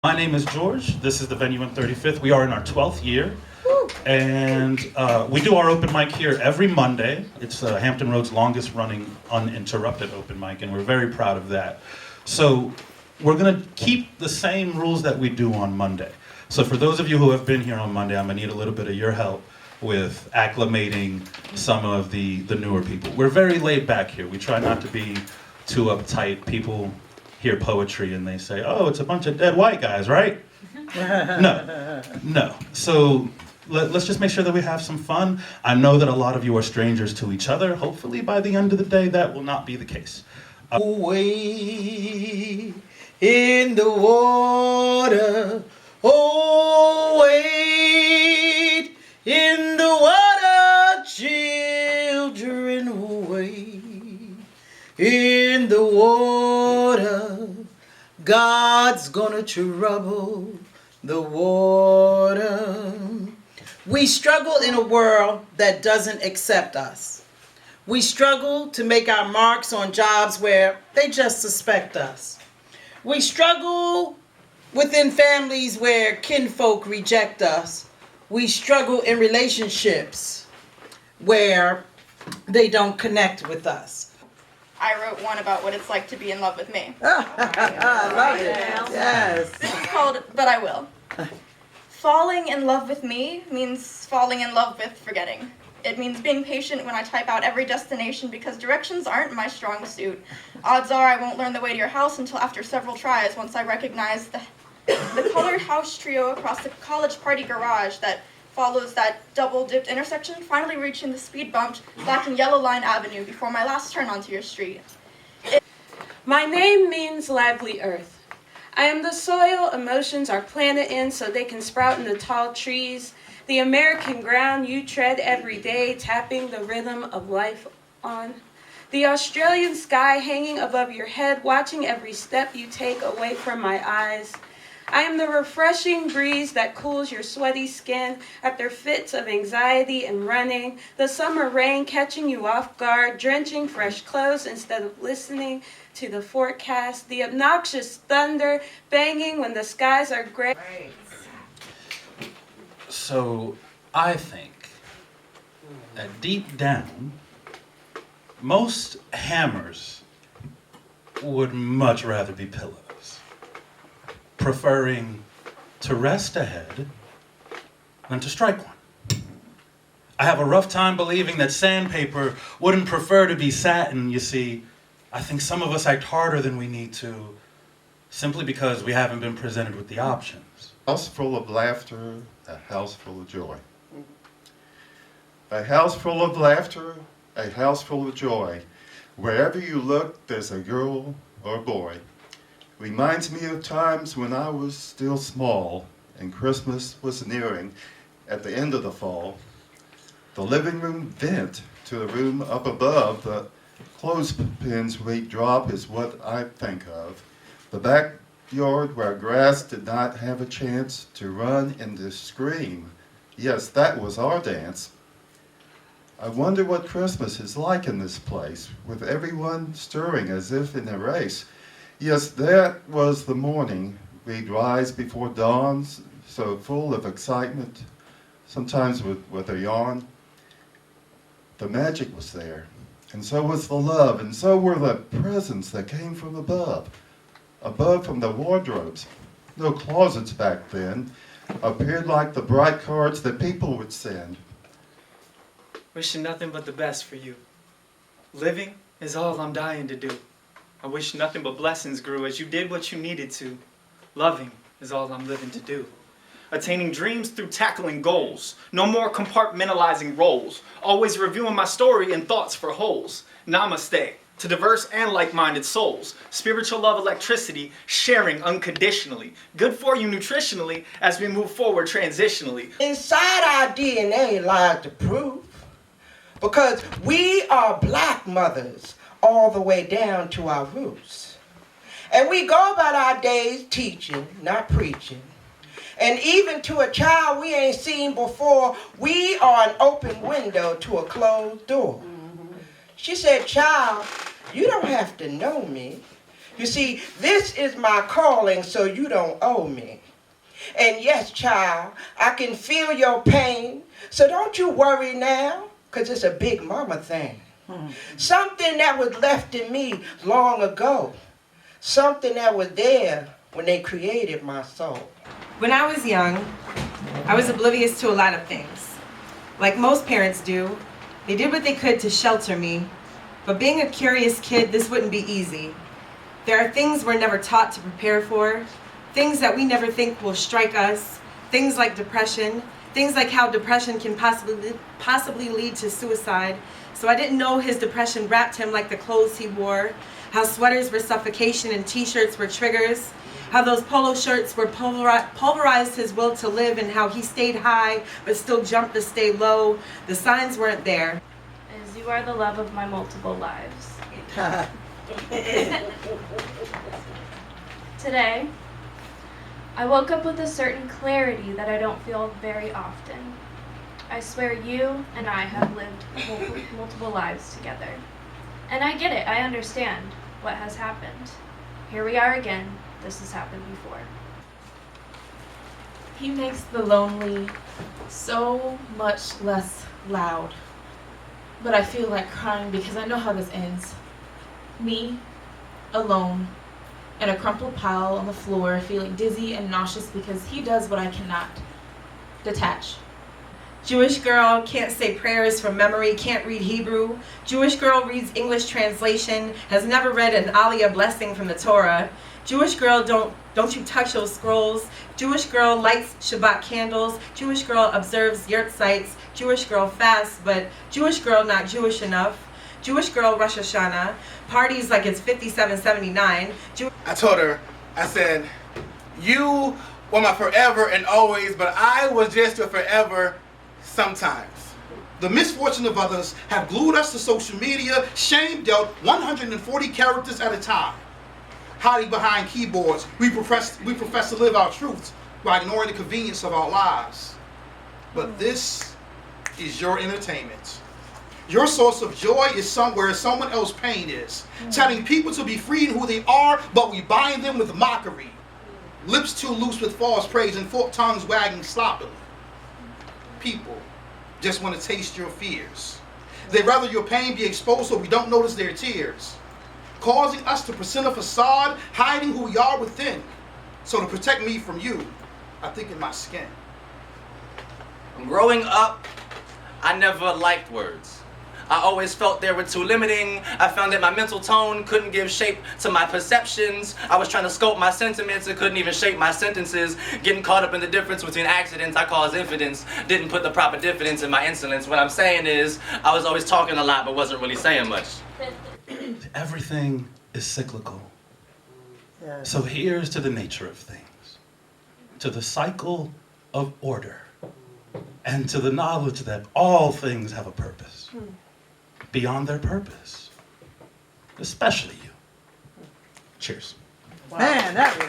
My name is George. This is the venue in 35th. We are in our 12th year. And we do our open mic here every Monday. It's Hampton Road's longest running uninterrupted open mic, and we're very proud of that. So we're going to keep the same rules that we do on Monday. So for those of you who have been here on Monday, I'm going to need a little bit of your help with acclimating some of the newer people. We're very laid back here. We try not to be too uptight. People hear poetry and they say, oh, it's a bunch of dead white guys, right? No. So let's just make sure that we have some fun. I know that a lot of you are strangers to each other. Hopefully by the end of the day, that will not be the case. Wade in the water, oh, wade in the water, children, wade in the water. God's gonna trouble the water. We struggle in a world that doesn't accept us. We struggle to make our marks on jobs where they just suspect us. We struggle within families where kinfolk reject us. We struggle in relationships where they don't connect with us. I wrote one about what it's like to be in love with me. I love it. Yes. This is called But I Will. Falling in love with me means falling in love with forgetting. It means being patient when I type out every destination because directions aren't my strong suit. Odds are I won't learn the way to your house until after several tries once I recognize the colored house trio across the college party garage that follows that double-dipped intersection, finally reaching the speed-bumped black and yellow line avenue before my last turn onto your street. My name means lively earth. I am the soil emotions are planted in so they can sprout into tall trees, the American ground you tread every day, tapping the rhythm of life on. The Australian sky hanging above your head, watching every step you take away from my eyes. I am the refreshing breeze that cools your sweaty skin after fits of anxiety and running, the summer rain catching you off guard, drenching fresh clothes instead of listening to the forecast, the obnoxious thunder banging when the skies are gray. So I think that deep down, most hammers would much rather be pillows, preferring to rest a head than to strike one. I have a rough time believing that sandpaper wouldn't prefer to be satin. You see, I think some of us act harder than we need to, simply because we haven't been presented with the options. A house full of laughter, a house full of joy. A house full of laughter, a house full of joy. Wherever you look, there's a girl or a boy. Reminds me of times when I was still small and Christmas was nearing at the end of the fall. The living room vent to the room up above, the clothespins we drop is what I think of. The backyard where grass did not have a chance to run and to scream. Yes, that was our dance. I wonder what Christmas is like in this place, with everyone stirring as if in a race. Yes, that was the morning. We'd rise before dawn, so full of excitement, sometimes with a yawn. The magic was there, and so was the love, and so were the presents that came from above from the wardrobes. No closets back then, appeared like the bright cards that people would send. Wishing nothing but the best for you. Living is all I'm dying to do. I wish nothing but blessings grew as you did what you needed to. Loving is all I'm living to do. Attaining dreams through tackling goals. No more compartmentalizing roles. Always reviewing my story and thoughts for holes. Namaste to diverse and like-minded souls. Spiritual love electricity, sharing unconditionally. Good for you nutritionally as we move forward transitionally. Inside our DNA lies the proof, because we are black mothers all the way down to our roots. And we go about our days teaching, not preaching. And even to a child we ain't seen before, we are an open window to a closed door. She said, child, you don't have to know me. You see, this is my calling, so you don't owe me. And yes, child, I can feel your pain, so don't you worry now, because it's a big mama thing. Something that was left in me long ago. Something that was there when they created my soul. When I was young, I was oblivious to a lot of things. Like most parents do, they did what they could to shelter me. But being a curious kid, this wouldn't be easy. There are things we're never taught to prepare for, things that we never think will strike us, things like depression, things like how depression can possibly lead to suicide. So I didn't know his depression wrapped him like the clothes he wore, how sweaters were suffocation and t-shirts were triggers, how those polo shirts were pulverized his will to live, and how he stayed high but still jumped to stay low. The signs weren't there. As you are the love of my multiple lives. Today, I woke up with a certain clarity that I don't feel very often. I swear you and I have lived multiple lives together. And I get it, I understand what has happened. Here we are again, this has happened before. He makes the lonely so much less loud. But I feel like crying because I know how this ends. Me, alone, in a crumpled pile on the floor, feeling dizzy and nauseous because he does what I cannot. Detach. Jewish girl can't say prayers from memory, can't read Hebrew. Jewish girl reads English translation, has never read an Aliyah blessing from the Torah. Jewish girl, don't you touch those scrolls. Jewish girl lights Shabbat candles. Jewish girl observes yurt sites. Jewish girl fasts, but Jewish girl not Jewish enough. Jewish girl Rosh Hashanah, parties like it's 5779. I told her, I said, you were my forever and always, but I was just your forever sometimes. The misfortune of others have glued us to social media, shame dealt 140 characters at a time. Hiding behind keyboards, we profess to live our truths while ignoring the convenience of our lives. But this is your entertainment. Your source of joy is somewhere someone else's pain is. Telling people to be free in who they are, but we bind them with mockery. Lips too loose with false praise and forked tongues wagging sloppily. People just want to taste your fears. They'd rather your pain be exposed so we don't notice their tears. Causing us to present a facade, hiding who we are within. So to protect me from you, I think in my skin. Growing up, I never liked words. I always felt they were too limiting. I found that my mental tone couldn't give shape to my perceptions. I was trying to scope my sentiments and couldn't even shape my sentences. Getting caught up in the difference between accidents I cause infidence. Didn't put the proper diffidence in my insolence. What I'm saying is, I was always talking a lot but wasn't really saying much. Everything is cyclical. So here's to the nature of things, to the cycle of order, and to the knowledge that all things have a purpose. Beyond their purpose, especially you. Cheers. Man, that was